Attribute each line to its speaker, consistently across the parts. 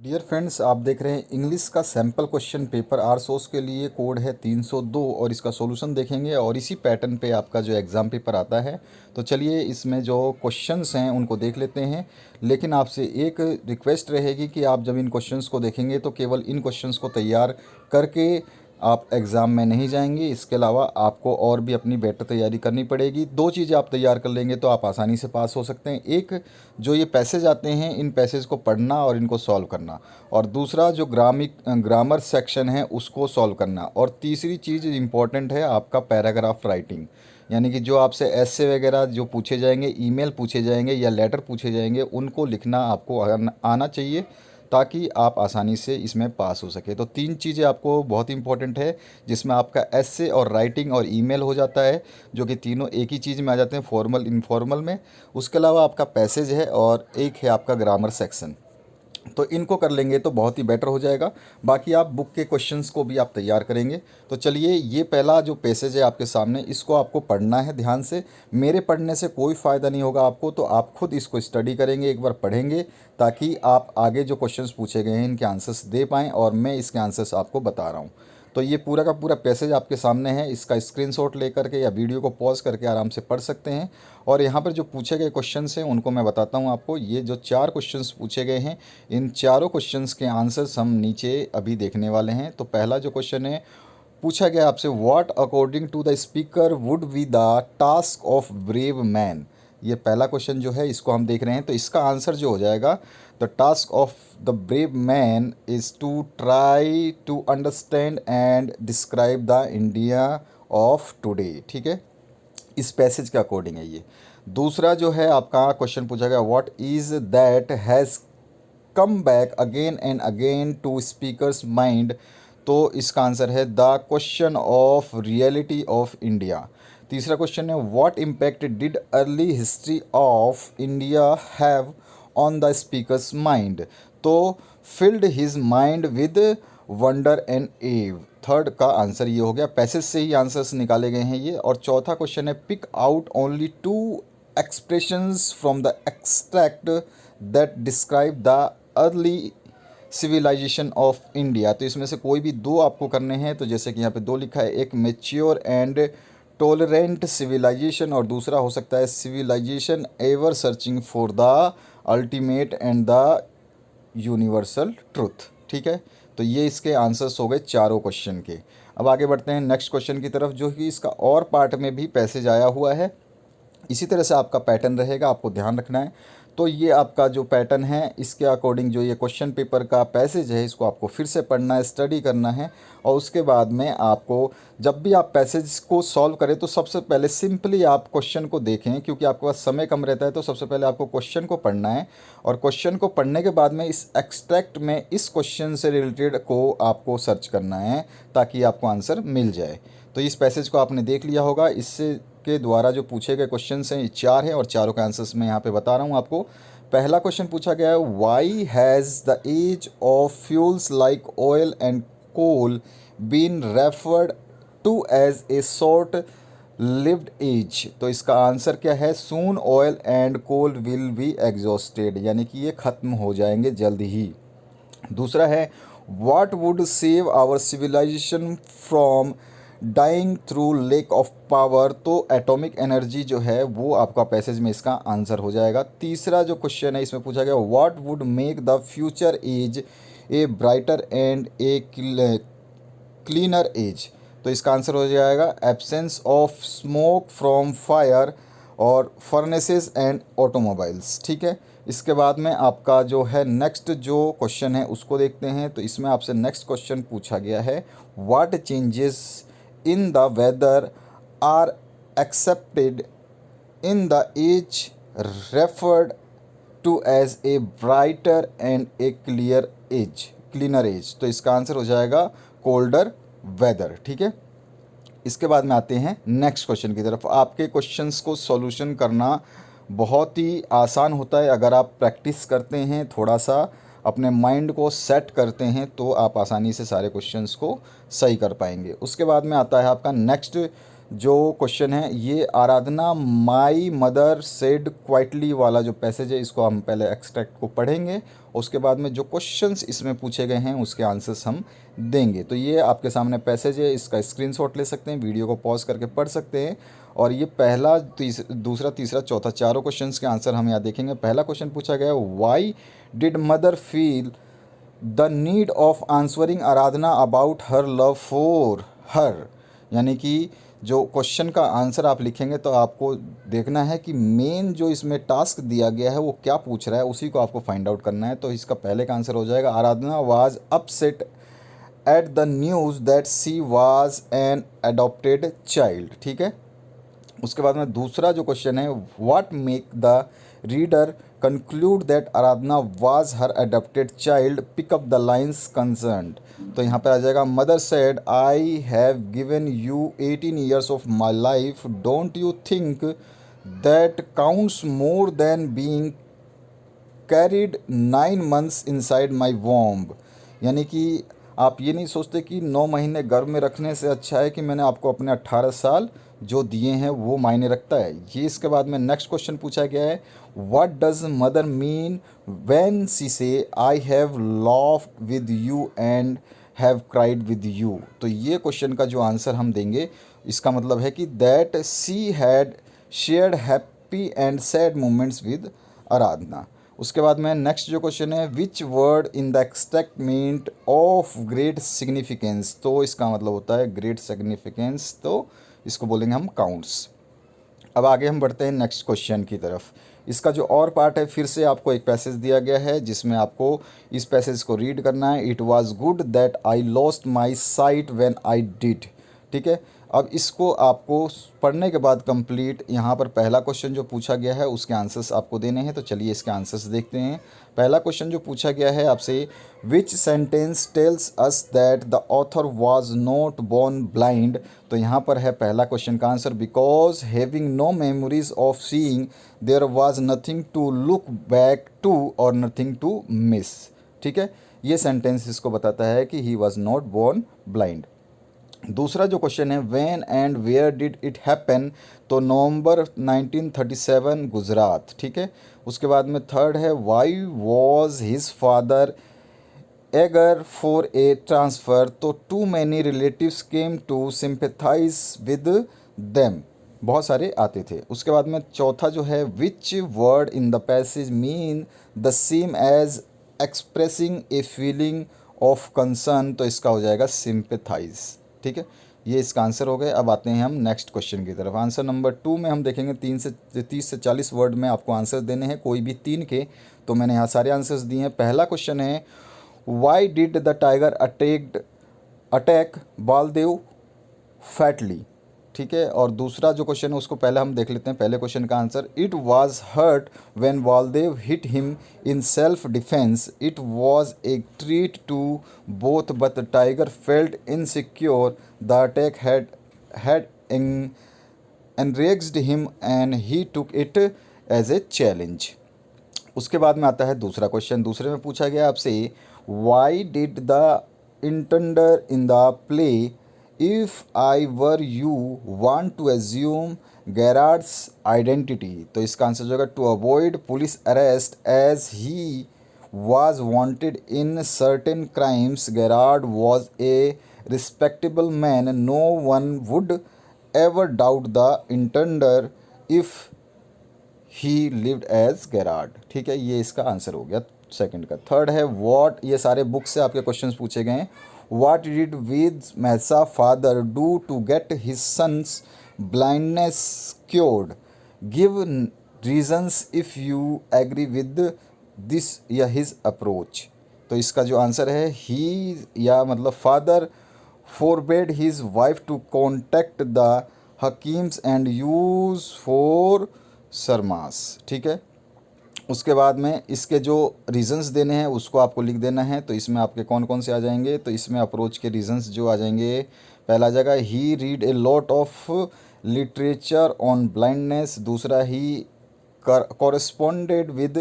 Speaker 1: Dear friends, आप देख रहे हैं इंग्लिश का sample question paper. R source के लिए कोड है 302 और इसका सॉल्यूशन देखेंगे और इसी पैटर्न पे आपका जो एग्ज़ाम पेपर आता है। तो चलिए इसमें जो क्वेश्चंस हैं उनको देख लेते हैं। लेकिन आपसे एक रिक्वेस्ट रहेगी कि आप जब इन क्वेश्चंस को देखेंगे तो केवल इन क्वेश्चंस को तैयार करके आप एग्ज़ाम में नहीं जाएंगे। इसके अलावा आपको और भी अपनी बेटर तैयारी करनी पड़ेगी। दो चीज़ें आप तैयार कर लेंगे तो आप आसानी से पास हो सकते हैं। एक, जो ये पैसेज आते हैं इन पैसेज को पढ़ना और इनको सॉल्व करना, और दूसरा जो ग्रामर सेक्शन है उसको सॉल्व करना, और तीसरी चीज़ इम्पॉर्टेंट है आपका पैराग्राफ राइटिंग। यानी कि जो आपसे ऐसे वगैरह जो पूछे जाएंगे, ईमेल पूछे जाएंगे या लेटर पूछे जाएंगे, उनको लिखना आपको आना चाहिए ताकि आप आसानी से इसमें पास हो सके। तो तीन चीज़ें आपको बहुत इंपॉर्टेंट है, जिसमें आपका एसे और राइटिंग और ईमेल हो जाता है, जो कि तीनों एक ही चीज़ में आ जाते हैं, फॉर्मल इनफॉर्मल में। उसके अलावा आपका पैसेज है और एक है आपका ग्रामर सेक्शन। तो इनको कर लेंगे तो बहुत ही बेटर हो जाएगा। बाकी आप बुक के क्वेश्चंस को भी आप तैयार करेंगे। तो चलिए, ये पहला जो पैसेज है आपके सामने, इसको आपको पढ़ना है ध्यान से। मेरे पढ़ने से कोई फ़ायदा नहीं होगा आपको, तो आप खुद इसको स्टडी करेंगे, एक बार पढ़ेंगे, ताकि आप आगे जो क्वेश्चंस पूछे गए हैं इनके आंसर्स दे पाएँ, और मैं इसके आंसर्स आपको बता रहा हूँ। तो ये पूरा का पूरा पैसेज आपके सामने है। इसका स्क्रीनशॉट लेकर के या वीडियो को पॉज करके आराम से पढ़ सकते हैं। और यहाँ पर जो पूछे गए क्वेश्चंस हैं उनको मैं बताता हूँ आपको। ये जो चार क्वेश्चंस पूछे गए हैं, इन चारों क्वेश्चंस के आंसर्स हम नीचे अभी देखने वाले हैं। तो पहला जो क्वेश्चन है, पूछा गया आपसे, what according to the speaker would be the task of brave man. ये पहला क्वेश्चन जो है इसको हम देख रहे हैं। तो इसका आंसर जो हो जाएगा, the task of the brave man is to try to understand and describe the India of today. ठीक है, इस पैसेज के अकॉर्डिंग है ये। दूसरा जो है आपका क्वेश्चन पूछा गया, what is that has come back again and again to speaker's mind. तो इसका आंसर है the question of reality of India. तीसरा क्वेश्चन है, what impact did early history of India have on the speaker's mind. तो filled his mind with wonder and awe. Third का answer ये हो गया। पैसेज से ही आंसर्स निकाले गए हैं ये। और चौथा क्वेश्चन है, pick out only two expressions from the extract that describe the early civilisation of India. तो इसमें से कोई भी दो आपको करने हैं। तो जैसे कि यहाँ पे दो लिखा है, एक मेच्योर एंड टॉलरेंट सिविलाइजेशन, और दूसरा हो सकता है civilisation ever searching for the ultimate end the universal truth. ठीक है, तो ये इसके आंसर्स हो गए चारों क्वेश्चन के। अब आगे बढ़ते हैं नेक्स्ट क्वेश्चन की तरफ, जो कि इसका और पार्ट में भी पैसेज आया हुआ है। इसी तरह से आपका पैटर्न रहेगा, आपको ध्यान रखना है। तो ये आपका जो पैटर्न है, इसके अकॉर्डिंग जो ये क्वेश्चन पेपर का पैसेज है, इसको आपको फिर से पढ़ना है, स्टडी करना है। और उसके बाद में आपको, जब भी आप पैसेज को सॉल्व करें तो सबसे पहले सिंपली आप क्वेश्चन को देखें, क्योंकि आपके पास समय कम रहता है। तो सबसे पहले आपको क्वेश्चन को पढ़ना है, और क्वेश्चन को पढ़ने के बाद में इस एक्सट्रैक्ट में इस क्वेश्चन से रिलेटेड को आपको सर्च करना है, ताकि आपको आंसर मिल जाए। तो इस पैसेज को आपने देख लिया होगा। इससे के द्वारा जो पूछे गए क्वेश्चंस हैं, ये चार हैं, और चारों का आंसर्स मैं यहाँ पे बता रहा हूँ आपको। पहला क्वेश्चन पूछा गया है, why has the age of fuels like oil and coal been referred to as a short lived age. तो इसका आंसर क्या है, soon oil and coal will be exhausted, यानी कि ये ख़त्म हो जाएंगे जल्द ही। दूसरा है, what would save our civilisation from dying through lack of power. तो एटॉमिक एनर्जी जो है वो आपका पैसेज में इसका आंसर हो जाएगा। तीसरा जो क्वेश्चन है इसमें पूछा गया, what would make the future age a brighter and a cleaner age. तो इसका आंसर हो जाएगा, absence of smoke from fire और फर्नेसेस एंड ऑटोमोबाइल्स। ठीक है, इसके बाद में आपका जो है नेक्स्ट जो क्वेश्चन है उसको देखते हैं। तो इसमें आपसे नेक्स्ट क्वेश्चन पूछा गया है, what changes in the weather are accepted in the age referred to as a brighter and a cleaner age। तो इसका आंसर हो जाएगा कोल्डर वेदर। ठीक है, इसके बाद में आते हैं नेक्स्ट क्वेश्चन की तरफ। आपके क्वेश्चंस को सॉल्यूशन करना बहुत ही आसान होता है, अगर आप प्रैक्टिस करते हैं, थोड़ा सा अपने माइंड को सेट करते हैं, तो आप आसानी से सारे क्वेश्चंस को सही कर पाएंगे। उसके बाद में आता है आपका नेक्स्ट जो क्वेश्चन है ये आराधना माई मदर सेड क्वाइटली वाला जो पैसेज है इसको हम पहले एक्सट्रैक्ट को पढ़ेंगे, उसके बाद में जो क्वेश्चंस इसमें पूछे गए हैं उसके आंसर्स हम देंगे। तो ये आपके सामने पैसेज है, इसका स्क्रीनशॉट ले सकते हैं, वीडियो को पॉज करके पढ़ सकते हैं। और ये पहला दूसरा तीसरा चौथा चारों क्वेश्चंस के आंसर हम यहाँ देखेंगे। पहला क्वेश्चन पूछा गया, why did mother feel the need of answering Aradhana about her love for her. यानी कि जो क्वेश्चन का आंसर आप लिखेंगे तो आपको देखना है कि मेन जो इसमें टास्क दिया गया है वो क्या पूछ रहा है, उसी को आपको फाइंड आउट करना है। तो इसका पहले का आंसर हो जाएगा, Aradhana was upset at the news that she was an adopted child. ठीक है। उसके बाद में दूसरा जो क्वेश्चन है, what make the reader conclude that Aradhana was her adopted child, pick up the lines concerned. तो यहाँ पर आ जाएगा, mother said I have given you 18 years of my life, don't you think that counts more than being carried 9 months inside my womb. यानी कि आप ये नहीं सोचते कि 9 महीने गर्भ में रखने से अच्छा है कि मैंने आपको अपने 18 साल जो दिए हैं वो मायने रखता है ये। इसके बाद में नेक्स्ट क्वेश्चन पूछा गया है, what does mother mean when she say I have loved with you and have cried with you. तो ये क्वेश्चन का जो आंसर हम देंगे इसका मतलब है कि that she had shared happy and sad moments with Aradhana. उसके बाद में नेक्स्ट जो क्वेश्चन है, which word in the extract meant of great significance. तो इसका मतलब होता है ग्रेट सिग्निफिकेंस, तो इसको बोलेंगे हम काउंट्स। अब आगे हम बढ़ते हैं नेक्स्ट क्वेश्चन की तरफ। इसका जो और पार्ट है, फिर से आपको एक पैसेज दिया गया है जिसमें आपको इस पैसेज को रीड करना है। It was good that I lost my site when I did. ठीक है। अब इसको आपको पढ़ने के बाद कंप्लीट यहाँ पर पहला क्वेश्चन जो पूछा गया है उसके आंसर्स आपको देने हैं। तो चलिए इसके आंसर्स देखते हैं। पहला क्वेश्चन जो पूछा गया है आपसे, which sentence tells us that the author was not born blind. तो यहाँ पर है पहला क्वेश्चन का answer, because having no memories of seeing there was nothing to look back to और नथिंग टू मिस। ठीक है। ये सेंटेंस इसको बताता है कि he was not born blind. दूसरा जो क्वेश्चन है, when and where did it happen. तो नवंबर 1937 गुजरात। ठीक है। उसके बाद में थर्ड है, why was his father eager for a transfer. तो too many relatives came to sympathize with them. बहुत सारे आते थे। उसके बाद में चौथा जो है, which word in the passage mean the same as expressing a feeling of concern. तो इसका हो जाएगा सिंपैथाइज। ठीक है। ये इसका आंसर हो गए। अब आते हैं हम नेक्स्ट क्वेश्चन की तरफ। आंसर नंबर 2 में हम देखेंगे 30 से 40 वर्ड में आपको आंसर देने हैं, कोई भी 3 के। तो मैंने यहाँ सारे आंसर्स दिए हैं। पहला क्वेश्चन है, why did the tiger attack Baldev fatally. ठीक है। और दूसरा जो क्वेश्चन है उसको पहले हम देख लेते हैं। पहले क्वेश्चन का answer, it was hurt when Baldev hit him in self defence, it was a treat to both but the tiger felt insecure, the attack had enraged him and he took it as a challenge। उसके बाद में आता है दूसरा question. दूसरे में पूछा गया आपसे, why did the intruder in the play if I were you want to assume Gerrard's identity. तो इसका आंसर जो होगा, to avoid police arrest as he was wanted in certain crimes. Gerard was a respectable man. No one would ever doubt the intender if he lived as Gerard। ठीक है। ये इसका answer हो गया सेकंड का। Third है, what, ये सारे बुक से आपके क्वेश्चंस पूछे गए हैं। What did Ved Mehta's father do to get his sons blindness cured, give reasons if you agree with this या हिज अप्रोच। तो इसका जो आंसर है, ही या मतलब father forbade his wife to contact the hakims and use for surmas. ठीक है। उसके बाद में इसके जो रीजंस देने हैं उसको आपको लिख देना है। तो इसमें आपके कौन कौन से आ जाएंगे, तो इसमें अप्रोच के रीजंस जो आ जाएंगे, पहला आ जाएगा, he read a lot of literature on blindness. दूसरा, he corresponded with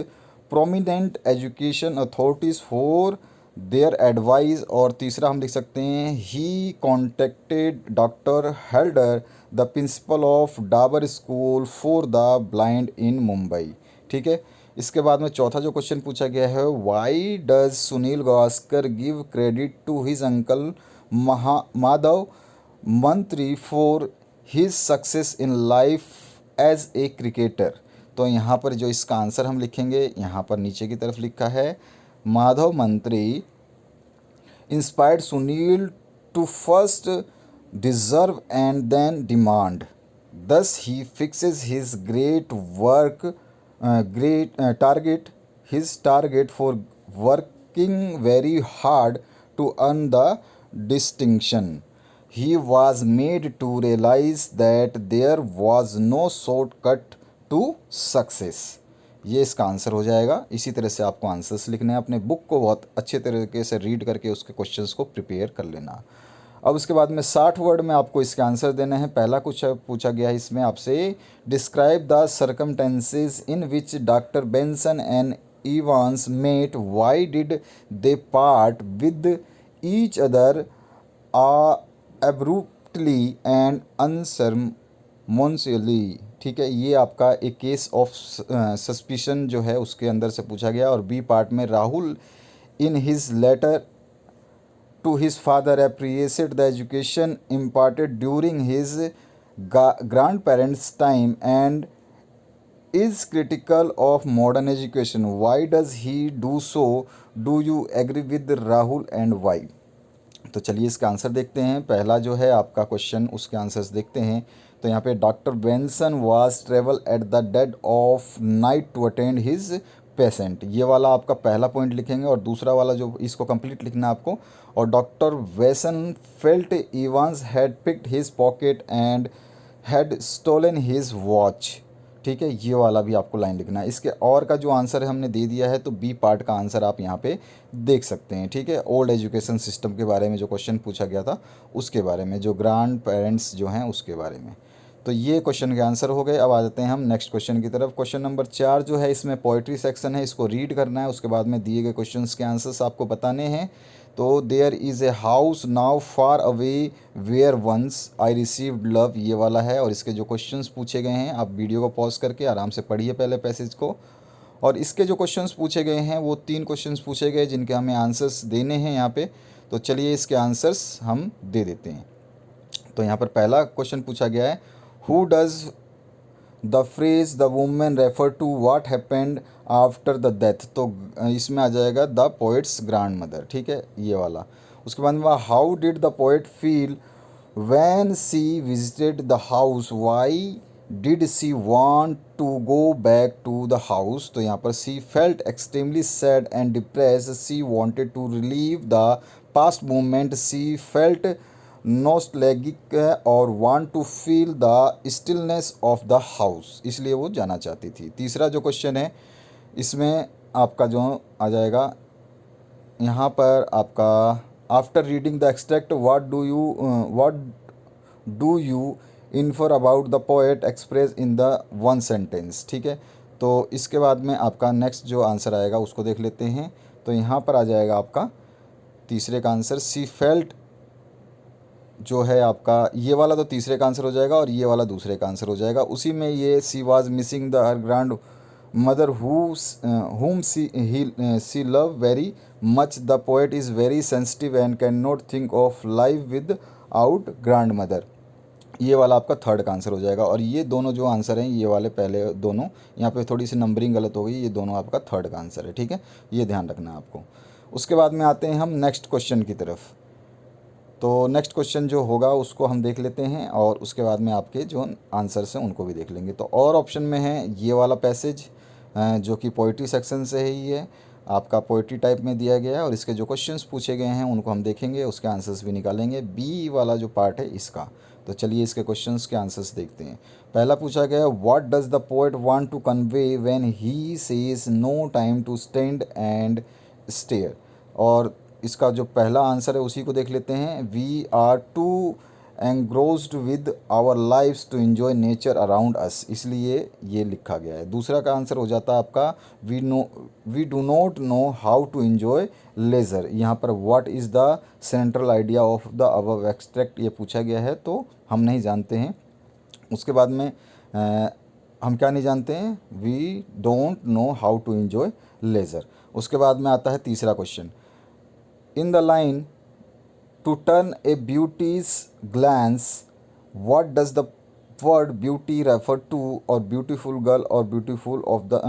Speaker 1: prominent education authorities for their advice, और तीसरा हम लिख सकते हैं he contacted doctor Halder the principal of Dabar school for the blind in Mumbai. ठीक है। इसके बाद में चौथा जो क्वेश्चन पूछा गया है, why does Sunil Gavaskar give credit to his uncle Madhav Mantri for his success in life as a cricketer. तो यहाँ पर जो इसका आंसर हम लिखेंगे, यहाँ पर नीचे की तरफ लिखा है, Madhav Mantri inspired Sunil to first deserve and then demand, thus he fixes his target for working very hard to earn the distinction. He was made to realize that there was no shortcut to success. ये इसका answer हो जाएगा। इसी तरह से आपको answers लिखने हैं। अपने बुक को बहुत अच्छे तरीके से रीड करके उसके क्वेश्चंस को प्रिपेयर कर लेना। अब उसके बाद में 60 वर्ड में आपको इसके आंसर देने हैं। पहला कुछ पूछा गया है इसमें आपसे, describe the circumstances in which doctor Benson and Evans met, why did they part with each other abruptly and unceremoniously. ठीक है, ये आपका एक केस ऑफ सस्पिशन जो है उसके अंदर से पूछा गया। और बी पार्ट में Rahul in his letter to his father appreciated the education imparted during his grandparents' time and is critical of modern education. Why does he do so? Do you agree with Rahul and why? तो चलिए इसका answer देखते हैं। पहला जो है आपका question, उसके आंसर्स देखते हैं। तो यहाँ पे doctor Benson was travel at the dead of night to attend his patient, ये वाला आपका पहला पॉइंट लिखेंगे। और दूसरा वाला जो इसको कंप्लीट लिखना है आपको, और doctor Benson felt Evans had picked his pocket and had stolen his watch. ठीक है, ये वाला भी आपको लाइन लिखना है। इसके और का जो आंसर है हमने दे दिया है, तो बी पार्ट का आंसर आप यहाँ पे देख सकते हैं। ठीक है, ओल्ड एजुकेशन सिस्टम के बारे में जो क्वेश्चन पूछा गया था उसके बारे में, जो ग्रैंड पेरेंट्स जो हैं उसके बारे में। तो ये क्वेश्चन के आंसर हो गए। अब आ जाते हैं हम नेक्स्ट क्वेश्चन की तरफ। क्वेश्चन नंबर 4 जो है इसमें पोइट्री सेक्शन है, इसको रीड करना है। उसके बाद में दिए गए क्वेश्चंस के आंसर्स आपको बताने हैं। तो there is a house now far away where once I received love, ये वाला है। और इसके जो क्वेश्चंस पूछे गए हैं, आप वीडियो को पॉज करके आराम से पढ़िए पहले पैसेज को। और इसके जो क्वेश्चंस पूछे गए हैं वो 3 क्वेश्चंस पूछे गए जिनके हमें आंसर्स देने हैं यहाँ पे। तो चलिए इसके आंसर्स हम दे देते हैं। तो यहाँ पर पहला क्वेश्चन पूछा गया है, who does the phrase the women refer to what happened after the death. तो इसमें आ जाएगा द पोइट्स ग्रैंड मदर। ठीक है, ये वाला। उसके बाद में how did the poet feel when she visited the house, why did she want to go back to the house. तो यहाँ पर she felt extremely sad and depressed, she wanted to relive the past moment, she felt nostalgic और want to feel the stillness of the house, इसलिए वो जाना चाहती थी। तीसरा जो क्वेश्चन है इसमें आपका जो आ जाएगा यहाँ पर आपका, after reading the extract what do you infer about the poet express in the one sentence. ठीक है, तो इसके बाद में आपका नेक्स्ट जो आंसर आएगा उसको देख लेते हैं। तो यहाँ पर आ जाएगा आपका तीसरे का आंसर, सी फेल्ट जो है आपका, ये वाला तो तीसरे का आंसर हो जाएगा और ये वाला दूसरे का आंसर हो जाएगा। उसी में ये she was missing the her grand mother whom she love very much, the poet is very sensitive and cannot think of life without grandmother, ये वाला आपका थर्ड का आंसर हो जाएगा। और ये दोनों जो आंसर हैं, ये वाले पहले दोनों, यहाँ पे थोड़ी सी नंबरिंग गलत हो गई, ये दोनों आपका थर्ड का आंसर है। ठीक है, ये ध्यान रखना है आपको। उसके बाद में आते हैं हम नेक्स्ट क्वेश्चन की तरफ। तो नेक्स्ट क्वेश्चन जो होगा उसको हम देख लेते हैं और उसके बाद में आपके जो आंसर्स हैं उनको भी देख लेंगे। तो और ऑप्शन में है ये वाला पैसेज जो कि पोइट्री सेक्शन से ही है, आपका पोइट्री टाइप में दिया गया है। और इसके जो क्वेश्चंस पूछे गए हैं उनको हम देखेंगे, उसके आंसर्स भी निकालेंगे। बी वाला जो पार्ट है इसका, तो चलिए इसके क्वेश्चंस के आंसर्स देखते हैं। पहला पूछा गया, what does the poet want to convey when he says no time to stand and stare. और इसका जो पहला आंसर है उसी को देख लेते हैं। We are too engrossed with our lifes to enjoy nature around us, इसलिए ये लिखा गया है। दूसरा का आंसर हो जाता है आपका we do not know how to enjoy leisure. यहाँ पर what is the central idea of the above extract ये पूछा गया है, तो हम नहीं जानते हैं। उसके बाद में हम क्या नहीं जानते हैं, we don't know how to enjoy leisure. उसके बाद में आता है तीसरा question, in the line to turn a beauty's glance what does the word beauty refer to, और ब्यूटीफुल गर्ल और beautiful of the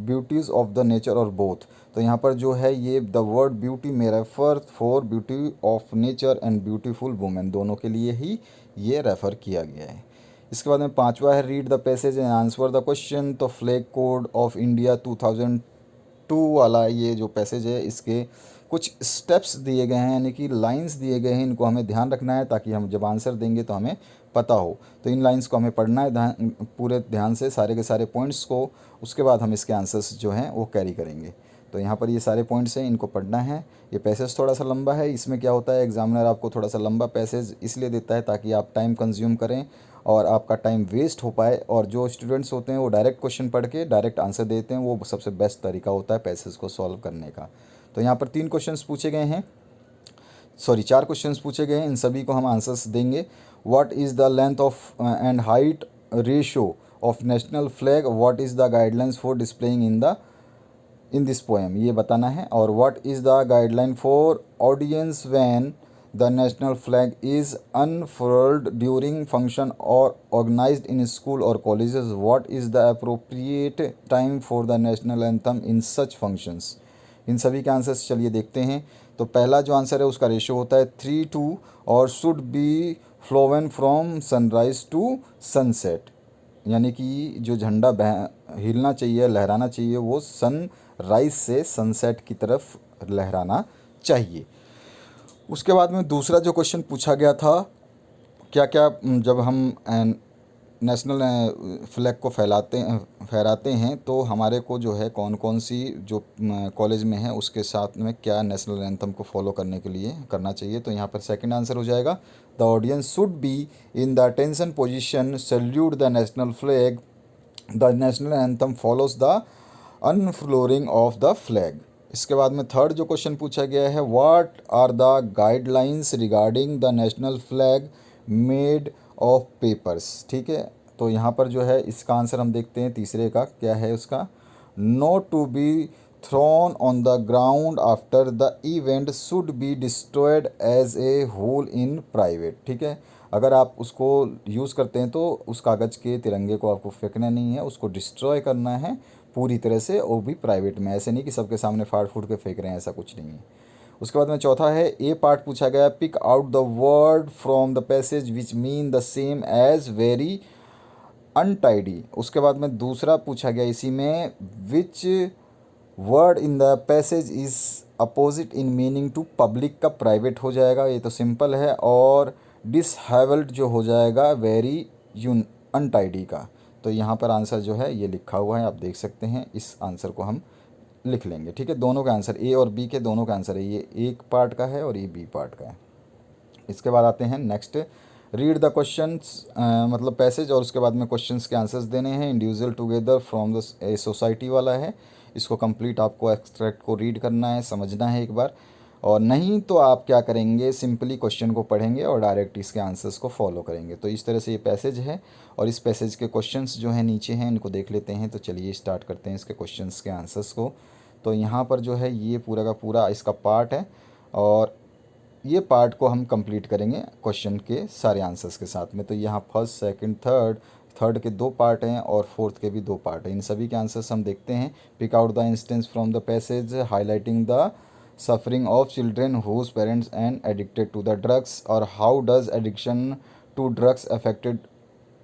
Speaker 1: beauties of the nature और both. तो यहाँ पर जो है ये द वर्ड ब्यूटी में refer for beauty of nature and beautiful women, दोनों के लिए ही ये रेफ़र किया गया है। इसके बाद में पांचवा है read the passage and answer the question. तो फ्लैग कोड ऑफ इंडिया 2002 वाला ये जो पैसेज है, इसके कुछ स्टेप्स दिए गए हैं, यानी कि लाइंस दिए गए हैं, इनको हमें ध्यान रखना है ताकि हम जब आंसर देंगे तो हमें पता हो। तो इन लाइंस को हमें पढ़ना है पूरे ध्यान से, सारे के सारे पॉइंट्स को, उसके बाद हम इसके आंसर्स जो हैं वो कैरी करेंगे। तो यहाँ पर ये सारे पॉइंट्स हैं, इनको पढ़ना है। ये पैसेज थोड़ा सा लंबा है, इसमें क्या होता है एग्जामिनर आपको थोड़ा सा लंबा पैसेज इसलिए देता है ताकि आप टाइम कंज्यूम करें और आपका टाइम वेस्ट हो पाए, और जो स्टूडेंट्स होते हैं वो डायरेक्ट क्वेश्चन पढ़ के डायरेक्ट आंसर देते हैं, वो सबसे बेस्ट तरीका होता है पैसेज को सॉल्व करने का। तो यहाँ पर 3 क्वेश्चंस पूछे गए हैं, सॉरी 4 क्वेश्चंस पूछे गए हैं, इन सभी को हम आंसर्स देंगे। What is the length of and height ratio of national flag, what is the guidelines for displaying in this poem, ये बताना है। और what is the guideline for audience when the national flag is unfurled during function और organized in school और colleges, what is the appropriate time for the national anthem in such functions. इन सभी के answers चलिए देखते हैं। तो पहला जो आंसर है उसका रेशियो होता है 3:2 और should be flown from sunrise to sunset, यानी कि जो झंडा हिलना चाहिए, लहराना चाहिए, वो सनराइज से सनसेट की तरफ लहराना चाहिए। उसके बाद में दूसरा जो क्वेश्चन पूछा गया था, क्या क्या जब हम नेशनल फ्लैग को फहराते हैं तो हमारे को जो है कौन कौन सी जो कॉलेज में है उसके साथ में क्या नेशनल एंथम को फॉलो करने के लिए करना चाहिए। तो यहाँ पर सेकंड आंसर हो जाएगा the audience should be in the attention position, salute the national flag, the national anthem follows the unflooring of the flag. इसके बाद में थर्ड जो क्वेश्चन पूछा गया है, what are the guidelines regarding the national flag made of papers. ठीक है, तो यहाँ पर जो है इसका आंसर हम देखते हैं तीसरे का क्या है उसका, not to be thrown on the ground after the event, should be destroyed as a whole in private. ठीक है, अगर आप उसको यूज़ करते हैं तो उस कागज़ के तिरंगे को आपको फेंकना नहीं है, उसको डिस्ट्रॉय करना है पूरी तरह से, और भी प्राइवेट में, ऐसे नहीं कि सबके सामने फाड़ फूट के फेंक रहे हैं, ऐसा कुछ नहीं है। उसके बाद में चौथा है ए पार्ट पूछा गया, pick out the word from the passage which mean the same as very untidy. उसके बाद में दूसरा पूछा गया इसी में, which word in the passage is opposite in meaning to public, का प्राइवेट हो जाएगा, ये तो सिंपल है, और डिसहेबल्ड जो हो जाएगा वेरी अनटाइडी का। तो यहाँ पर आंसर जो है ये लिखा हुआ है, आप देख सकते हैं, इस आंसर को हम लिख लेंगे। ठीक है, दोनों का आंसर ए और बी के दोनों का आंसर है, ये एक पार्ट का है और ये बी पार्ट का है। इसके बाद आते हैं नेक्स्ट, रीड द क्वेश्चंस, मतलब पैसेज, और उसके बाद में क्वेश्चंस के आंसर्स देने हैं। Individual together from the a society वाला है, इसको कंप्लीट आपको एक्सट्रैक्ट को रीड करना है, समझना है एक बार, और नहीं तो आप क्या करेंगे, सिंपली क्वेश्चन को पढ़ेंगे और डायरेक्ट इसके आंसर्स को फॉलो करेंगे। तो इस तरह से ये पैसेज है, और इस पैसेज के क्वेश्चंस जो हैं नीचे हैं, इनको देख लेते हैं। तो चलिए स्टार्ट करते हैं इसके क्वेश्चंस के आंसर्स को। तो यहाँ पर जो है ये पूरा का पूरा इसका पार्ट है, और ये पार्ट को हम कंप्लीट करेंगे क्वेश्चन के सारे आंसर्स के साथ में। तो यहाँ फर्स्ट सेकंड थर्ड के 2 पार्ट हैं और फोर्थ के भी 2 पार्ट हैं। इन सभी के आंसर्स हम देखते हैं। Pick out the instance from the passage highlighting the suffering of children whose parents and addicted to the drugs, और how does addiction to drugs affected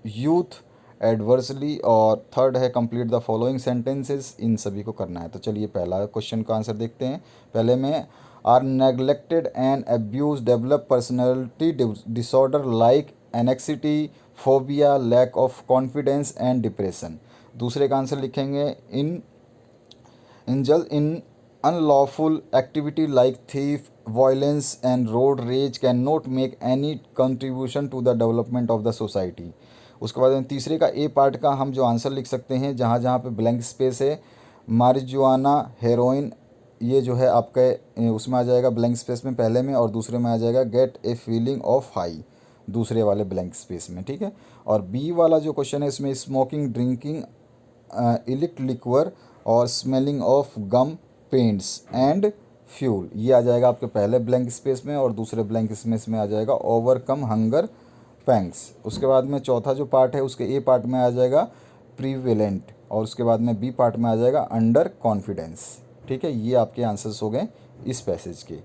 Speaker 1: youth adversely, और थर्ड है कंप्लीट द फॉलोइंग सेंटेंसेस। इन सभी को करना है। तो चलिए पहला क्वेश्चन का आंसर देखते हैं। पहले में, are neglected and abuse develop personality disorder like anxiety, phobia, lack of confidence and depression. दूसरे का आंसर लिखेंगे, इन इंजल इन unlawful activity like thief, violence and road rage cannot make any contribution to the development of the society। उसके बाद में तीसरे का ए part का हम जो आंसर लिख सकते हैं, जहाँ जहाँ पे ब्लैंक स्पेस है, मारिजुआना, हेरोइन, ये जो है आपका उसमें आ जाएगा ब्लैंक स्पेस में पहले में, और दूसरे में आ जाएगा gate A feeling of high, दूसरे वाले ब्लैंक स्पेस में, ठीक है। और बी वाला जो क्वेश्चन है इसमें स्मोकिंग, ड्रिंकिंग इलिक्ट लिक्वर और smelling of gum, paints and fuel, ये आ जाएगा आपके पहले ब्लैंक स्पेस में, और दूसरे ब्लैंक स्पेस में आ जाएगा ओवरकम हंगर पैंग्स। उसके बाद में चौथा जो पार्ट है उसके ए पार्ट में आ जाएगा प्रीवेलेंट, और उसके बाद में बी पार्ट में आ जाएगा अंडर कॉन्फिडेंस, ठीक है। ये आपके आंसर्स हो गए इस पैसेज के।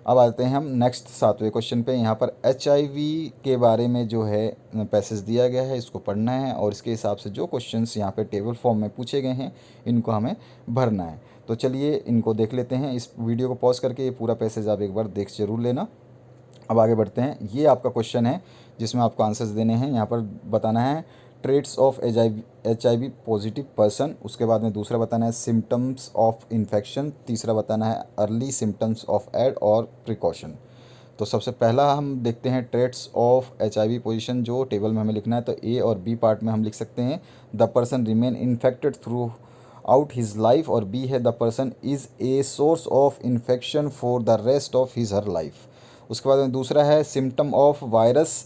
Speaker 1: अब आते हैं हम नेक्स्ट 7वें क्वेश्चन पे। यहाँ पर HIV के बारे में जो है पैसेज दिया गया है, इसको पढ़ना है और इसके हिसाब से जो क्वेश्चंस यहाँ पे टेबल फॉर्म में पूछे गए हैं इनको हमें भरना है। तो चलिए इनको देख लेते हैं। इस वीडियो को पॉज करके ये पूरा पैसेज आप एक बार देख जरूर लेना। अब आगे बढ़ते हैं। ये आपका क्वेश्चन है जिसमें आपको आंसर्स देने हैं। यहाँ पर बताना है traits of HIV positive person, उसके बाद में दूसरा बताना है सिम्टम्स ऑफ इन्फेक्शन, तीसरा बताना है अर्ली सिम्टम्स ऑफ एड और प्रिकॉशन। तो सबसे पहला हम देखते हैं ट्रेट्स ऑफ HIV पोजिशन, जो टेबल में हमें लिखना है। तो ए और बी पार्ट में हम लिख सकते हैं the person remain infected throughout his life, और बी है the person is a source of infection for the rest of his her life. उसके बाद में दूसरा है symptom of virus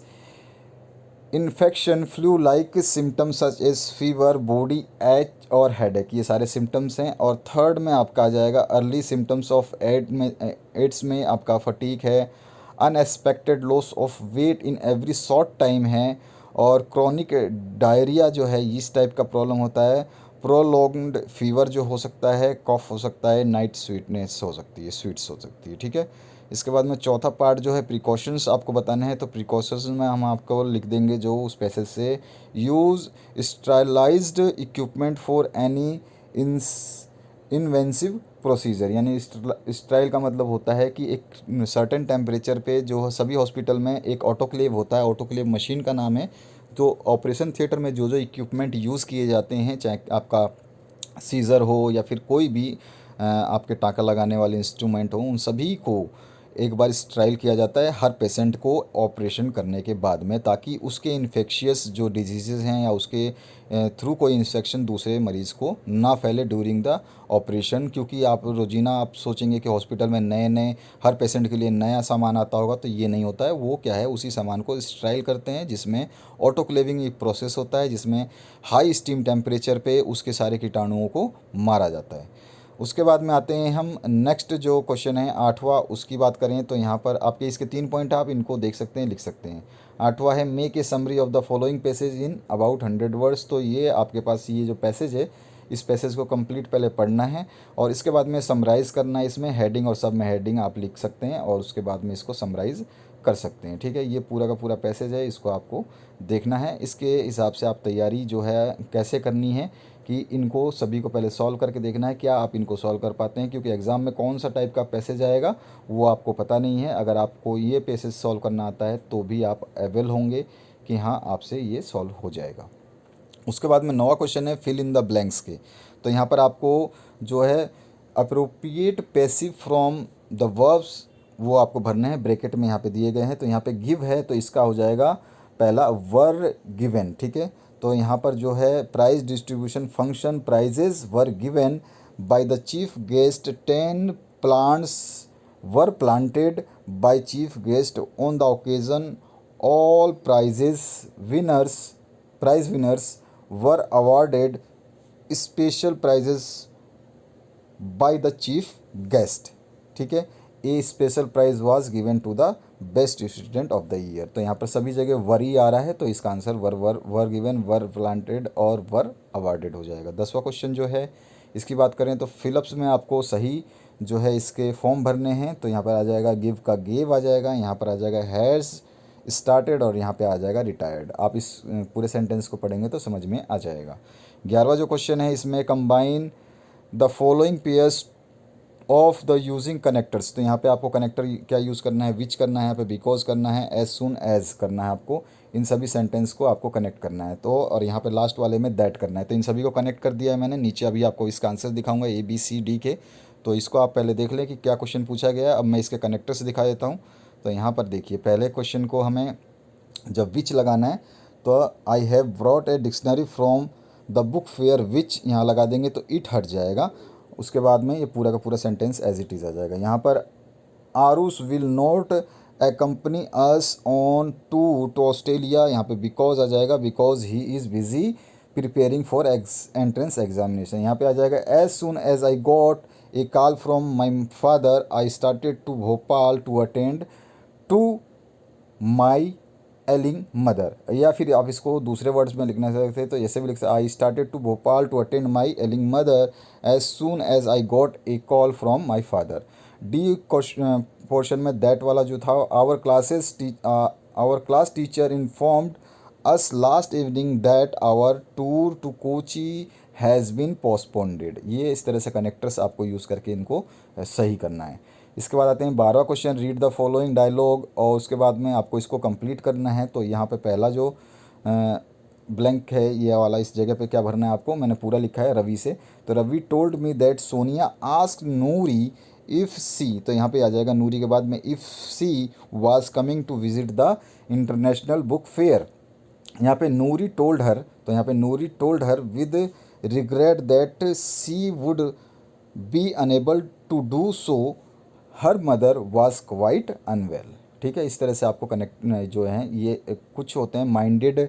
Speaker 1: infection, flu like symptoms such as fever, body ache और headache, ये सारे सिम्टम्स हैं। और थर्ड में आपका आ जाएगा अर्ली सिम्टम्स ऑफ एड्स में आपका फटीक है, unexpected loss of weight in every short time है, और क्रॉनिक डायरिया जो है इस टाइप का प्रॉब्लम होता है, प्रोलॉन्ग्ड फीवर जो हो सकता है, कॉफ हो सकता है, नाइट स्वीटनेस हो सकती है, स्वीट्स हो सकती है, ठीक है। इसके बाद में चौथा पार्ट जो है प्रिकॉशंस आपको बताने हैं। तो प्रिकॉशंस में हम आपको लिख देंगे जो उस पैसेज से, use sterilized equipment for any invasive procedure, यानी स्टराइल का मतलब होता है कि एक सर्टेन टेम्परेचर पे जो सभी हॉस्पिटल में एक ऑटोक्लेव होता है, ऑटोक्लेव मशीन का नाम है। तो ऑपरेशन थिएटर में जो जो इक्विपमेंट यूज़ किए जाते हैं, चाहे आपका सीज़र हो या फिर कोई भी आपके टाँका लगाने वाले इंस्ट्रूमेंट हो, उन सभी को एक बार ट्रायल किया जाता है हर पेशेंट को ऑपरेशन करने के बाद में, ताकि उसके इन्फेक्शियस जो डिजीज़ हैं या उसके थ्रू कोई इन्फेक्शन दूसरे मरीज़ को ना फैले ड्यूरिंग द ऑपरेशन। क्योंकि आप रोजीना आप सोचेंगे कि हॉस्पिटल में नए नए हर पेशेंट के लिए नया सामान आता होगा, तो ये नहीं होता है। वो क्या है, उसी सामान को स्ट्राइल करते हैं, जिसमें ऑटोक्लेविंग एक प्रोसेस होता है, जिसमें हाई स्टीम टेम्परेचर पे उसके सारे कीटाणुओं को मारा जाता है। उसके बाद में आते हैं हम नेक्स्ट जो क्वेश्चन है 8वां, उसकी बात करें तो यहाँ पर आपके इसके 3 पॉइंट आप इनको देख सकते हैं, लिख सकते हैं। 8वां है make a summary of the following passage in about 100 words. तो ये आपके पास ये जो पैसेज है, इस पैसेज को कंप्लीट पहले पढ़ना है और इसके बाद में समराइज़ करना है। इसमें हेडिंग और सब में हेडिंग आप लिख सकते हैं और उसके बाद में इसको समराइज़ कर सकते हैं, ठीक है। ये पूरा का पूरा पैसेज है, इसको आपको देखना है। इसके हिसाब से आप तैयारी जो है कैसे करनी है कि इनको सभी को पहले सॉल्व करके देखना है क्या आप इनको सॉल्व कर पाते हैं, क्योंकि एग्ज़ाम में कौन सा टाइप का पैसेज आएगा वो आपको पता नहीं है। अगर आपको ये पैसेज सॉल्व करना आता है तो भी आप अवेल होंगे कि हाँ आपसे ये सॉल्व हो जाएगा। उसके बाद में 9वां क्वेश्चन है फिल इन द ब्लैंक्स के। तो यहाँ पर आपको जो है appropriate passive from the verbs वो आपको भरने हैं, ब्रैकेट में यहाँ पे दिए गए हैं। तो यहाँ पे गिव है तो इसका हो जाएगा पहला वर गिवन, ठीक है। तो यहाँ पर जो है prize distribution function, prizes were given by the chief guest, 10 plants were planted by chief guest on the occasion, all prize winners were awarded special prizes by the chief guest, ठीक है। A special prize was given to the best student of the year. तो यहाँ पर सभी जगह वर ही आ रहा है, तो इसका answer were given, were planted और वर अवार्डेड हो जाएगा। 10वां क्वेश्चन जो है इसकी बात करें तो फिलअप्स में आपको सही जो है इसके फॉर्म भरने हैं। तो यहाँ पर आ जाएगा गिव का गेव आ जाएगा, यहाँ पर आ जाएगा हैज़ स्टार्टेड और यहाँ पे आ जाएगा रिटायर्ड। आप इस पूरे सेंटेंस को पढ़ेंगे तो समझ में आ जाएगा। 11वां जो क्वेश्चन है इसमें combine the following pairs of the using connectors. तो यहाँ पे आपको कनेक्टर क्या यूज़ करना है, विच करना है, यहाँ पे बिकॉज करना है, एज सुन एज करना है। आपको इन सभी सेंटेंस को आपको कनेक्ट करना है। तो और यहाँ पे लास्ट वाले में दैट करना है। तो इन सभी को कनेक्ट कर दिया है मैंने। नीचे अभी आपको इसका आंसर दिखाऊंगा ABCD के। तो इसको आप पहले देख लें कि क्या क्वेश्चन पूछा गया है। अब मैं इसके कनेक्टर्स दिखा देता हूँ। तो यहाँ पर देखिए, पहले क्वेश्चन को हमें जब विच लगाना है तो I have brought a dictionary from the book fair which यहाँ लगा देंगे तो इट हट जाएगा। उसके बाद में ये पूरा का पूरा सेंटेंस एज इट इज़ आ जाएगा। यहाँ पर Aarush will not accompany us on tour to Australia, यहाँ पे बिकॉज आ जाएगा, because he is busy preparing for entrance examination. यहाँ पे आ जाएगा as soon as I got a call from my father I started to Bhopal to attend to my ailing mother. या फिर आप इसको दूसरे वर्ड्स में लिखना सकते हैं, तो ऐसे भी लिख सकते I started to Bhopal to attend my ailing mother as soon as I got a call from my father. D portion में दैट वाला जो था, our class teacher informed us last evening that our tour to Kochi has been postponded. ये इस तरह से connectors आपको use करके इनको सही करना है। इसके बाद आते हैं 12वां question, read the following dialogue, और उसके बाद में आपको इसको कंप्लीट करना है। तो यहाँ पे पहला जो ब्लैंक है ये वाला, इस जगह पे क्या भरना है आपको, मैंने पूरा लिखा है रवि से। तो Ravi told me that Sonia asked Noori if she, तो यहाँ पे आ जाएगा नूरी के बाद में if she was coming to visit the international book fair. यहाँ पे नूरी टोल्ड हर, तो यहाँ पे Noori told her with regret that she would be unable to do so, her mother was quite unwell. ठीक है, इस तरह से आपको कनेक्ट जो है ये कुछ होते हैं माइंडेड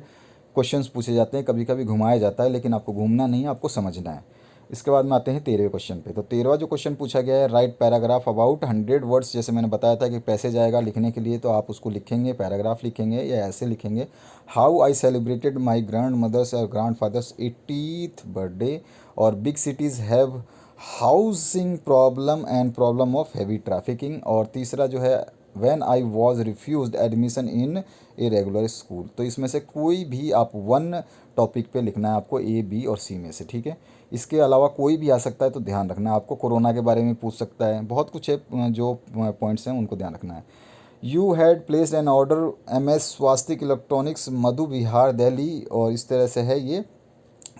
Speaker 1: क्वेश्चंस पूछे जाते हैं, कभी कभी घुमाया जाता है, लेकिन आपको घूमना नहीं, आपको समझना है। इसके बाद में आते हैं 13वें क्वेश्चन पे। तो 13वां जो क्वेश्चन पूछा गया है, राइट पैराग्राफ अबाउट 100 वर्ड्स। जैसे मैंने बताया था कि पैसेज आएगा लिखने के लिए, तो आप उसको लिखेंगे, पैराग्राफ लिखेंगे या ऐसे लिखेंगे, how I celebrated my grandmother's और ग्रैंड फादर्स 80th बर्थडे, और big cities have housing problem and problem of heavy trafficking. और तीसरा जो है, when I was refused admission in a regular school. तो इसमें से कोई भी आप वन टॉपिक पे लिखना है आपको, ए बी और सी में से। ठीक है, इसके अलावा कोई भी आ सकता है, तो ध्यान रखना है आपको। कोरोना के बारे में पूछ सकता है, बहुत कुछ है जो पॉइंट्स हैं उनको ध्यान रखना है। You had placed an order MS Swastik electronics Madhu Vihar Delhi, और इस तरह से है ये।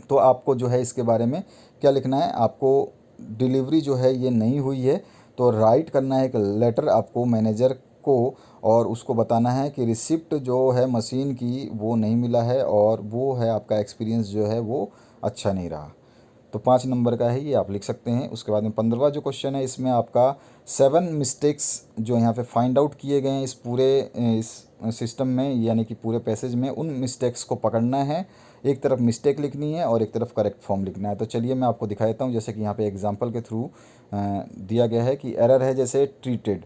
Speaker 1: तो आपको जो है इसके बारे में क्या लिखना है, आपको डिलीवरी जो है ये नहीं हुई है, तो राइट करना है एक लेटर आपको मैनेजर को, और उसको बताना है कि रिसिप्ट जो है मशीन की वो नहीं मिला है, और वो है आपका एक्सपीरियंस जो है वो अच्छा नहीं रहा। तो 5 नंबर का है ये, आप लिख सकते हैं। उसके बाद में 15वां जो क्वेश्चन है, इसमें आपका 7 मिस्टेक्स जो यहाँ पे फाइंड आउट किए गए हैं इस पूरे इस सिस्टम में, यानी कि पूरे पैसेज में, उन मिस्टेक्स को पकड़ना है। एक तरफ मिस्टेक लिखनी है और एक तरफ करेक्ट फॉर्म लिखना है। तो चलिए मैं आपको दिखा देता हूँ, जैसे कि यहाँ पे एग्जांपल के थ्रू दिया गया है कि एरर है जैसे ट्रीटेड,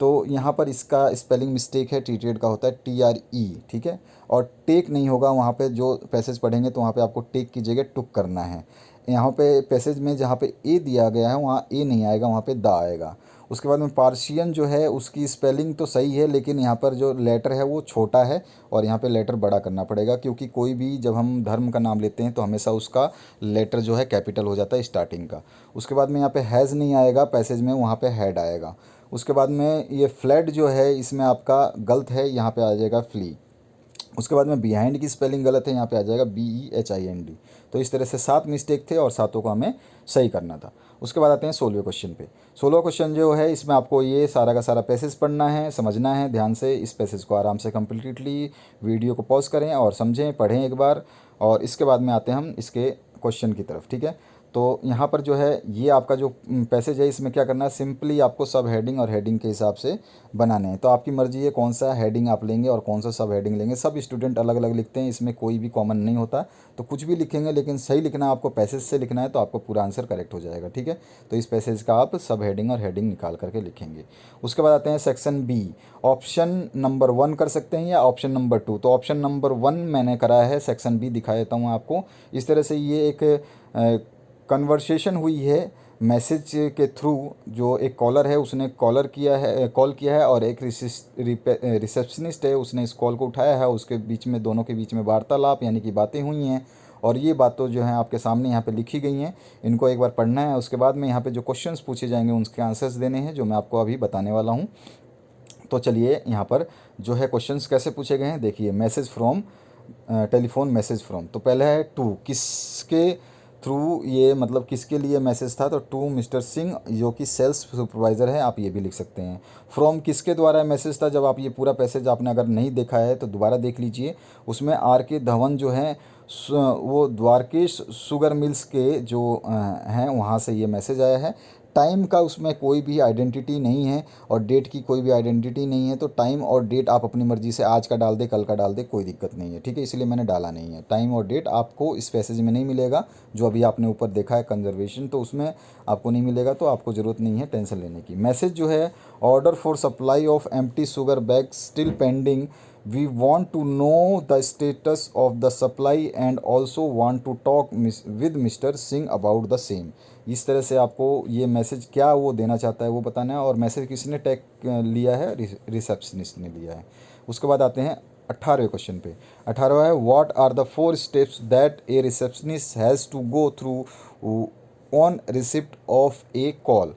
Speaker 1: तो यहाँ पर इसका स्पेलिंग मिस्टेक है, ट्रीटेड का होता है TRE। ठीक है, और टेक नहीं होगा, वहाँ पे जो पैसेज पढ़ेंगे तो वहाँ पे आपको टेक की जगह टुक करना है। यहाँ पे पैसेज में जहाँ पे ए दिया गया है वहाँ ए नहीं आएगा, वहाँ पे द आएगा। उसके बाद में पार्शियन जो है उसकी स्पेलिंग तो सही है, लेकिन यहाँ पर जो लेटर है वो छोटा है, और यहाँ पे लेटर बड़ा करना पड़ेगा, क्योंकि कोई भी जब हम धर्म का नाम लेते हैं तो हमेशा उसका लेटर जो है कैपिटल हो जाता है स्टार्टिंग का। उसके बाद में यहाँ पे हैज़ नहीं आएगा पैसेज में, वहाँ पे हैड आएगा। उसके बाद में ये फ्लड जो है इसमें आपका गलत है, यहाँ पे आ जाएगा फ्ली। उसके बाद में बिहाइंड की स्पेलिंग गलत है, यहाँ पे आ जाएगा BEHIND। तो इस तरह से 7 मिस्टेक थे और 7 को हमें सही करना था। उसके बाद आते हैं 16वें क्वेश्चन पे। 16वां क्वेश्चन जो है इसमें आपको ये सारा का सारा पैसेज पढ़ना है, समझना है ध्यान से। इस पैसेज को आराम से कम्प्लीटली वीडियो को पॉज करें और समझें, पढ़ें एक बार, और इसके बाद में आते हैं हम इसके क्वेश्चन की तरफ। ठीक है, तो यहाँ पर जो है ये आपका जो पैसेज है इसमें क्या करना है, सिंपली आपको सब हेडिंग और हेडिंग के हिसाब से बनाने हैं। तो आपकी मर्जी है कौन सा हेडिंग आप लेंगे और कौन सा सब हेडिंग लेंगे। सब स्टूडेंट अलग अलग लिखते हैं, इसमें कोई भी कॉमन नहीं होता, तो कुछ भी लिखेंगे, लेकिन सही लिखना है आपको, पैसेज से लिखना है, तो आपको पूरा आंसर करेक्ट हो जाएगा। ठीक है, तो इस पैसेज का आप सब हेडिंग और हेडिंग निकाल करके लिखेंगे। उसके बाद आते हैं सेक्शन B। ऑप्शन नंबर 1 कर सकते हैं या ऑप्शन नंबर 2। तो ऑप्शन नंबर 1 मैंने करा है, सेक्शन B दिखा देता हूँ आपको। इस तरह से ये एक कन्वर्सेशन हुई है मैसेज के थ्रू, जो एक कॉलर है उसने कॉल किया है, और एक रिसेप्शनिस्ट है उसने इस कॉल को उठाया है। उसके बीच में, दोनों के बीच में वार्तालाप यानी कि बातें हुई हैं, और ये बातें जो हैं आपके सामने यहाँ पे लिखी गई हैं, इनको एक बार पढ़ना है। उसके बाद में यहाँ पे जो क्वेश्चंस पूछे जाएंगे उनके आंसर्स देने हैं, जो मैं आपको अभी बताने वाला हूँ। तो चलिए यहाँ पर जो है क्वेश्चंस कैसे पूछे गए हैं, देखिए। Message from telephone message from, तो पहले है टू, किसके थ्रू ये मतलब किसके लिए मैसेज था, तो टू मिस्टर सिंह जो कि सेल्स सुपरवाइज़र है, आप ये भी लिख सकते हैं। फ्रॉम किसके द्वारा मैसेज था, जब आप ये पूरा पैसेज आपने अगर नहीं देखा है तो दोबारा देख लीजिए। उसमें आर के धवन जो हैं वो द्वारकेश शुगर मिल्स के जो हैं वहाँ से ये मैसेज आया है। टाइम का उसमें कोई भी आइडेंटिटी नहीं है और डेट की कोई भी आइडेंटिटी नहीं है, तो टाइम और डेट आप अपनी मर्ज़ी से आज का डाल दे, कल का डाल दे, कोई दिक्कत नहीं है, ठीक है, इसलिए मैंने डाला नहीं है। टाइम और डेट आपको इस पैसेज में नहीं मिलेगा, जो अभी आपने ऊपर देखा है कंजर्वेशन, तो उसमें आपको नहीं मिलेगा, तो आपको ज़रूरत नहीं है टेंशन लेने की। मैसेज जो है, order for supply of empty sugar bag still pending, we want to know the status of the supply and also want to talk with Mr. Singh about the same। इस तरह से आपको ये message क्या वो देना चाहता है वो बताना है। और मैसेज किसने टैग लिया है, रिसेप्शनिस्ट ने लिया है। उसके बाद आते हैं 18वें क्वेश्चन पे। 18वां है, what are the 4 steps that a receptionist has to go through on receipt of a call.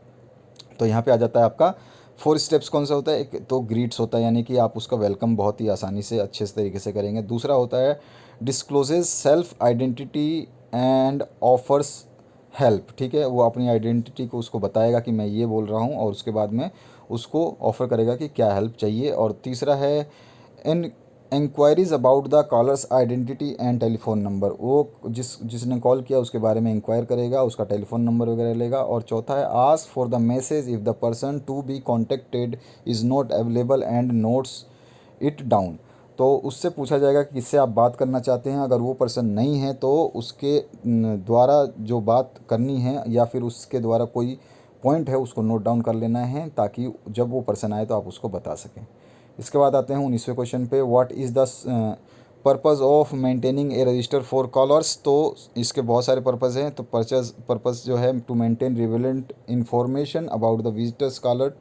Speaker 1: तो यहाँ पे आ जाता है आपका 4 स्टेप्स कौन सा होता है। एक तो ग्रीट्स होता है, यानी कि आप उसका वेलकम बहुत ही आसानी से अच्छे से तरीके से करेंगे। दूसरा होता है discloses self identity and offers help, ठीक है, वो अपनी आइडेंटिटी को उसको बताएगा कि मैं ये बोल रहा हूँ, और उसके बाद में उसको ऑफ़र करेगा कि क्या हेल्प चाहिए। और तीसरा है इन inquiries about the caller's identity and telephone number, वो जिसने कॉल किया उसके बारे में इंक्वायर करेगा, उसका टेलीफोन नंबर वगैरह लेगा। और चौथा है ask for the message if the person to be contacted is not available and notes it down. तो उससे पूछा जाएगा कि किससे आप बात करना चाहते हैं। अगर वो पर्सन नहीं है तो उसके द्वारा जो बात करनी है या फिर उसके द्वारा कोई पॉइंट है उसको नोट डाउन कर लेना है, ताकि जब वो पर्सन आए तो आप उसको बता सकें। इसके बाद आते हैं 19वें क्वेश्चन पे, what is the purpose of maintaining a register for callers. तो इसके बहुत सारे पर्पज़ हैं। तो पर्पज़ जो है to maintain relevant information about the visitors caller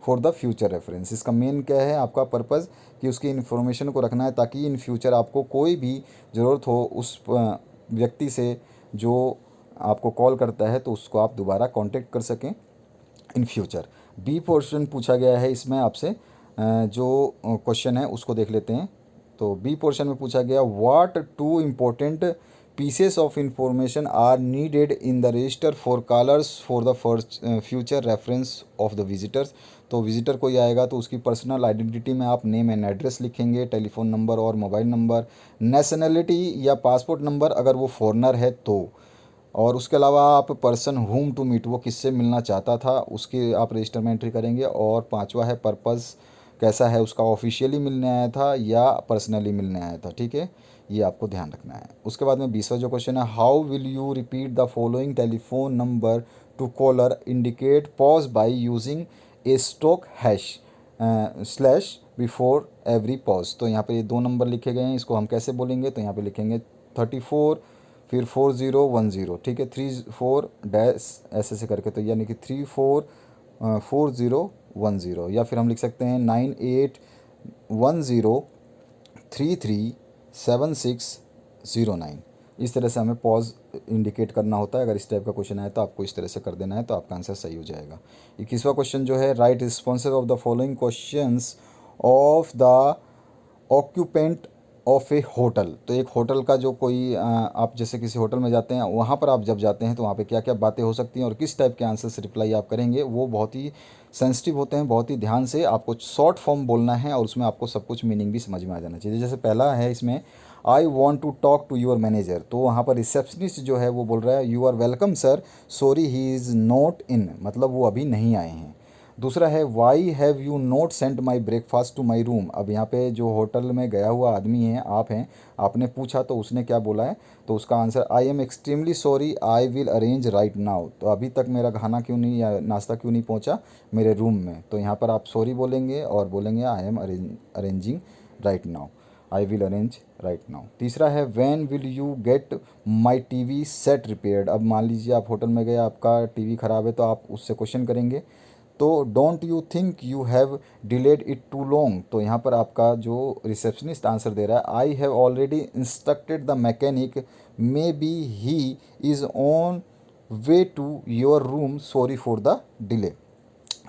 Speaker 1: for the future reference. इसका मेन क्या है आपका पर्पज़, कि उसकी इन्फॉर्मेशन को रखना है ताकि इन फ्यूचर आपको कोई भी ज़रूरत हो उस व्यक्ति से जो आपको कॉल करता है, तो उसको आप दोबारा कांटेक्ट कर सकें इन फ्यूचर। बी पोर्शन पूछा गया है इसमें आपसे, जो क्वेश्चन है उसको देख लेते हैं। तो बी पोर्शन में पूछा गया, what two important pieces of information are needed in the register for callers for the first future reference of the visitors. तो विजिटर कोई आएगा तो उसकी पर्सनल आइडेंटिटी में आप नेम एंड एड्रेस लिखेंगे, टेलीफोन नंबर और मोबाइल नंबर, नेशनलिटी या पासपोर्ट नंबर अगर वो फॉरेनर है तो, और उसके अलावा आप पर्सन हुम टू मीट, वो किससे मिलना चाहता था उसकी आप रजिस्टर में एंट्री करेंगे। और पांचवा है पर्पज़ कैसा है उसका, ऑफिशियली मिलने आया था या पर्सनली मिलने आया था, ठीक है, ये आपको ध्यान रखना है। उसके बाद में 20वां जो क्वेश्चन है, how will you repeat the following telephone number to caller indicate pause by using a stroke hash slash before every pause. तो यहाँ पे ये 2 नंबर लिखे गए हैं, इसको हम कैसे बोलेंगे, तो यहाँ पे लिखेंगे 34 फिर 4010, ठीक है, 34 डैश ऐसे करके, तो यानी कि 344010, या फिर हम लिख सकते हैं 9810337609। इस तरह से हमें पॉज इंडिकेट करना होता है। अगर इस टाइप का क्वेश्चन आए तो आपको इस तरह से कर देना है, तो आपका आंसर सही हो जाएगा। 21वां क्वेश्चन जो है, right responses of the following questions of the occupant of A hotel. तो एक होटल का जो कोई आप जैसे किसी होटल में जाते हैं, वहाँ पर आप जब जाते हैं तो वहाँ पे क्या क्या बातें हो सकती हैं और किस टाइप के आंसर से रिप्लाई आप करेंगे, वो बहुत ही सेंसिटिव होते हैं। बहुत ही ध्यान से आपको शॉर्ट फॉर्म बोलना है और उसमें आपको सब कुछ मीनिंग भी समझ में आ जाना चाहिए। जैसे पहला है इसमें, I want to talk to your manager. तो वहाँ पर रिसेप्शनिस्ट जो है वो बोल रहा है, you are welcome sir, sorry he is not in, मतलब वो अभी नहीं आए हैं। दूसरा है, why have you not sent my breakfast to my room. अब यहाँ पे जो होटल में गया हुआ आदमी है, आप हैं, आपने पूछा तो उसने क्या बोला है, तो उसका answer, I am extremely sorry, I will arrange right now. तो अभी तक मेरा खाना क्यों नहीं या नाश्ता क्यों नहीं पहुँचा मेरे रूम में, तो यहाँ पर आप सॉरी बोलेंगे और बोलेंगे I am arranging right now, I will arrange right now. तीसरा है, when will you get my TV set repaired. अब मान लीजिए आप होटल में गए, आपका टीवी ख़राब है, तो आप उससे क्वेश्चन करेंगे, तो don't you think you have delayed it too long. तो यहाँ पर आपका जो रिसेप्शनिस्ट आंसर दे रहा है, I have already instructed the mechanic, maybe he is on way to your room, sorry for the delay.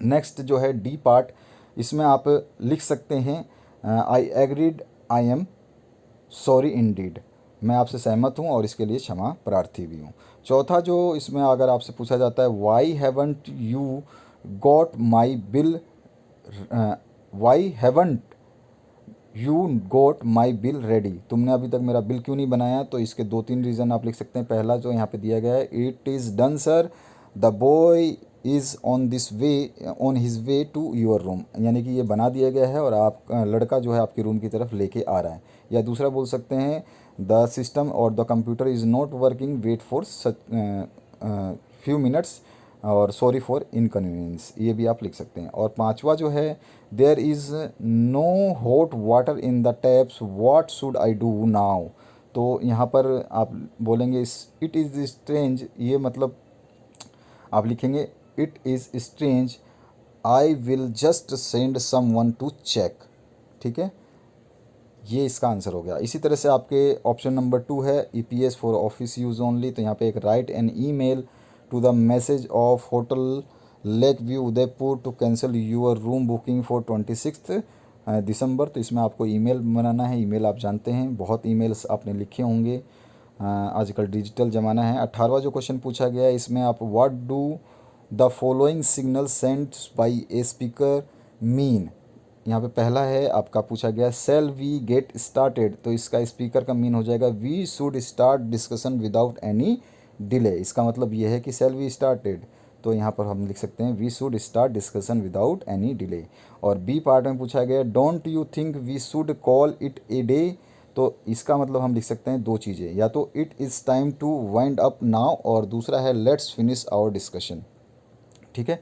Speaker 1: Next जो है डी पार्ट, इसमें आप लिख सकते हैं, I agreed, I am sorry indeed, मैं आपसे सहमत हूँ और इसके लिए क्षमा प्रार्थी भी हूँ। चौथा जो इसमें अगर आपसे पूछा जाता है, why haven't you got my bill, why haven't you got my bill ready, तुमने अभी तक मेरा बिल क्यों नहीं बनाया, तो इसके दो तीन रीज़न आप लिख सकते हैं। पहला जो यहाँ पे दिया गया है, it is done sir, the boy is on this way, on his way to your room, यानी कि ये बना दिया गया है और आप लड़का जो है आपके रूम की तरफ लेके आ रहा है। या दूसरा बोल सकते हैं, द सिस्टम और the computer is not working, wait for such few minutes, और सॉरी फॉर इनकन्वीनियंस, ये भी आप लिख सकते हैं। और पांचवा जो है, there is no hot water in the taps, what should I do now, तो यहाँ पर आप बोलेंगे इट इज़ स्ट्रेंज, ये मतलब आप लिखेंगे it is strange, I will just send someone to check. ठीक है, ये इसका आंसर हो गया। इसी तरह से आपके ऑप्शन नंबर 2 है, EPS for office use only, तो यहाँ पे एक write an email to the message of hotel lake view Udaipur to cancel your room booking for 26 December, तो इसमें आपको ईमेल बनाना है। ईमेल आप जानते हैं, बहुत ईमेल्स आपने लिखे होंगे, आजकल डिजिटल ज़माना है। 18वां जो क्वेश्चन पूछा गया है, इसमें आप what do the following signal Saint by a speaker mean, यहाँ पे पहला है आपका पूछा गया, सेल वी गेट स्टार्टेड, तो इसका स्पीकर का मीन हो जाएगा we should start discussion without any delay, इसका मतलब ये है कि सेल वी स्टार्टेड, तो यहाँ पर हम लिख सकते हैं we should start discussion without any delay. और बी पार्ट में पूछा गया, don't you think we should call it a day, तो इसका मतलब हम लिख सकते हैं दो चीज़ें, या तो it is time to wind up now, और दूसरा है लेट्स फिनिश आवर डिस्कशन। ठीक है,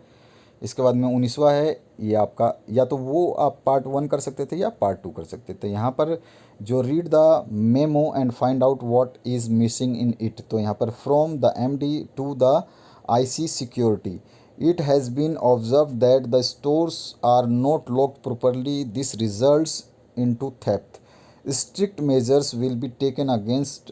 Speaker 1: इसके बाद में 19वां है, ये आपका या तो वो आप पार्ट 1 कर सकते थे या पार्ट 2 कर सकते थे। यहाँ पर जो read the memo and find out what is missing in it, तो यहाँ पर from the MD to the IC security, it has been observe that the stores are not locked properly, this results into theft, strict measures will be taken against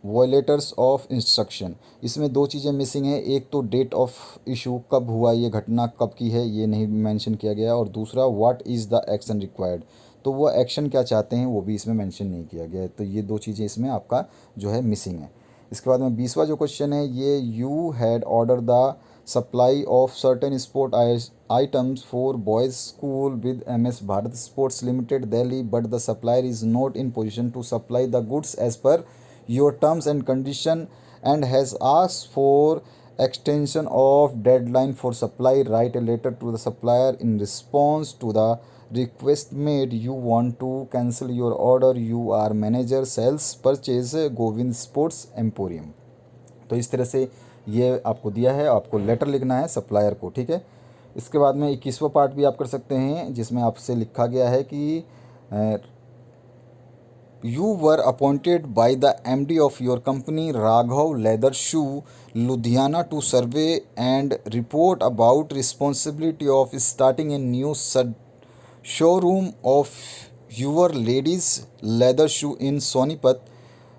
Speaker 1: violators of instruction. इसमें दो चीज़ें missing है, एक तो date of issue, कब हुआ ये घटना, कब की है, ये नहीं मेंशन किया गया, और दूसरा what is the action required, तो वो एक्शन क्या चाहते हैं वो भी इसमें मेंशन नहीं किया गया है, तो ये दो चीज़ें इसमें आपका जो है मिसिंग है। इसके बाद में 20वां जो क्वेश्चन है, ये you had order the supply of certain sport items for boys school with MS Bharat Sports Limited Delhi, but the supplier is not in position to supply the goods as per your terms and condition and has asked for extension of deadline for supply. Write a letter to the supplier in response to the request made. You want to cancel your order. You are manager sales purchase Govind Sports Emporium, तो इस तरह से ये आपको दिया है, आपको letter लिखना है सप्लायर को। ठीक है, इसके बाद में 21वां पार्ट भी आप कर सकते हैं, जिसमें आपसे लिखा गया है कि you were appointed by the MD of your company Raghav leather shoe Ludhiana to survey and report about responsibility of starting a new showroom of your ladies leather shoe in Sonipat.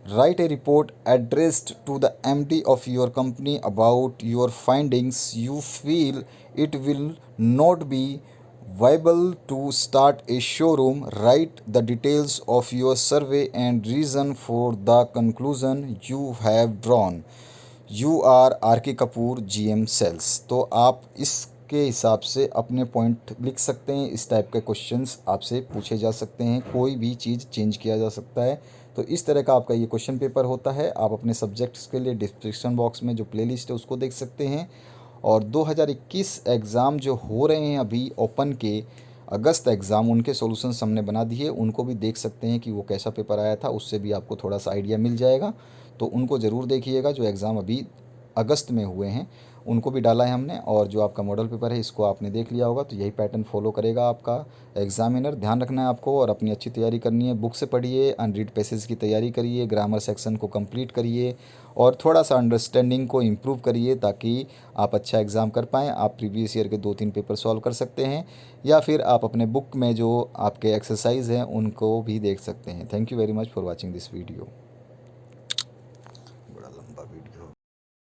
Speaker 1: Write a report addressed to the MD of your company about your findings. You feel it will not be viable to start a showroom. Write the details of your survey and reason for the conclusion you have drawn. You are RK Kapoor GM Sales। तो आप इसके हिसाब से अपने point लिख सकते हैं। इस टाइप के क्वेश्चंस आपसे पूछे जा सकते हैं, कोई भी चीज़ चेंज किया जा सकता है। तो इस तरह का आपका ये क्वेश्चन पेपर होता है। आप अपने सब्जेक्ट्स के लिए डिस्क्रिप्शन बॉक्स में जो प्लेलिस्ट है उसको देख सकते हैं। और 2021 एग्ज़ाम जो हो रहे हैं अभी ओपन के, अगस्त एग्ज़ाम, उनके सॉल्यूशंस हमने बना दिए, उनको भी देख सकते हैं कि वो कैसा पेपर आया था, उससे भी आपको थोड़ा सा आइडिया मिल जाएगा। तो उनको ज़रूर देखिएगा। जो एग्ज़ाम अभी अगस्त में हुए हैं उनको भी डाला है हमने, और जो आपका मॉडल पेपर है इसको आपने देख लिया होगा। तो यही पैटर्न फॉलो करेगा आपका एग्जामिनर। ध्यान रखना है आपको, और अपनी अच्छी तैयारी करनी है। बुक से पढ़िए, अनरीड पैसेज की तैयारी करिए, ग्रामर सेक्शन को कंप्लीट करिए, और थोड़ा सा अंडरस्टैंडिंग को इम्प्रूव करिए, ताकि आप अच्छा एग्ज़ाम कर पाएँ। आप प्रीवियस ईयर के 2-3 पेपर सॉल्व कर सकते हैं, या फिर आप अपने बुक में जो आपके एक्सरसाइज हैं उनको भी देख सकते हैं। Thank you very much for watching this video. बड़ा लंबा वीडियो।